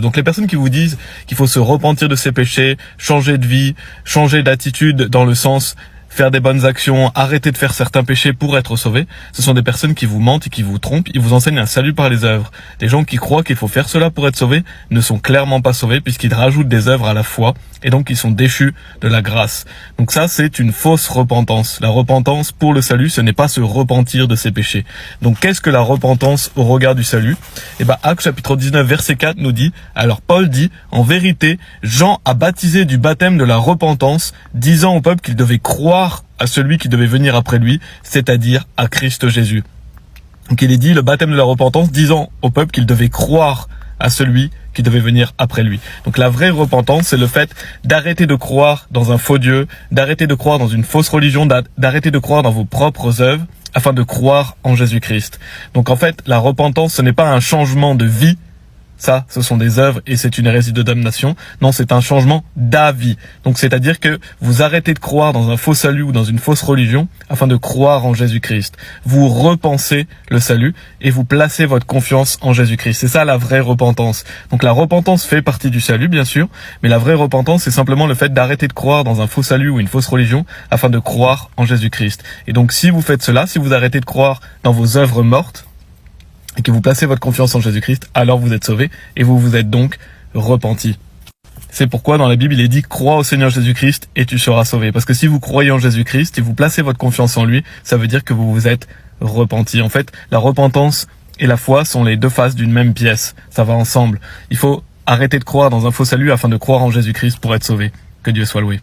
Donc les personnes qui vous disent qu'il faut se repentir de ses péchés, changer de vie, changer d'attitude dans le sens faire des bonnes actions, arrêter de faire certains péchés pour être sauvé, ce sont des personnes qui vous mentent et qui vous trompent. Ils vous enseignent un salut par les œuvres. Les gens qui croient qu'il faut faire cela pour être sauvés ne sont clairement pas sauvés puisqu'ils rajoutent des œuvres à la foi et donc ils sont déchus de la grâce. Donc ça, c'est une fausse repentance. La repentance pour le salut, ce n'est pas se repentir de ses péchés. Donc qu'est-ce que la repentance au regard du salut? Actes chapitre 19 verset 4 nous dit, alors Paul dit, en vérité, Jean a baptisé du baptême de la repentance, disant au peuple qu'il devait croire à celui qui devait venir après lui, c'est-à-dire à Christ Jésus. Donc il est dit le baptême de la repentance, disant au peuple qu'il devait croire à celui qui devait venir après lui. Donc la vraie repentance, c'est le fait d'arrêter de croire dans un faux Dieu, d'arrêter de croire dans une fausse religion, d'arrêter de croire dans vos propres œuvres, afin de croire en Jésus-Christ. Donc en fait, la repentance, ce n'est pas un changement de vie. Ça, ce sont des œuvres et c'est une hérésie de damnation. Non, c'est un changement d'avis. Donc, c'est-à-dire que vous arrêtez de croire dans un faux salut ou dans une fausse religion afin de croire en Jésus-Christ. Vous repensez le salut et vous placez votre confiance en Jésus-Christ. C'est ça la vraie repentance. Donc, la repentance fait partie du salut, bien sûr, mais la vraie repentance, c'est simplement le fait d'arrêter de croire dans un faux salut ou une fausse religion afin de croire en Jésus-Christ. Et donc, si vous faites cela, si vous arrêtez de croire dans vos œuvres mortes, et que vous placez votre confiance en Jésus-Christ, alors vous êtes sauvés et vous vous êtes donc repentis. C'est pourquoi dans la Bible il est dit « Crois au Seigneur Jésus-Christ et tu seras sauvé ». Parce que si vous croyez en Jésus-Christ et vous placez votre confiance en lui, ça veut dire que vous vous êtes repentis. En fait, la repentance et la foi sont les deux faces d'une même pièce. Ça va ensemble. Il faut arrêter de croire dans un faux salut afin de croire en Jésus-Christ pour être sauvé. Que Dieu soit loué.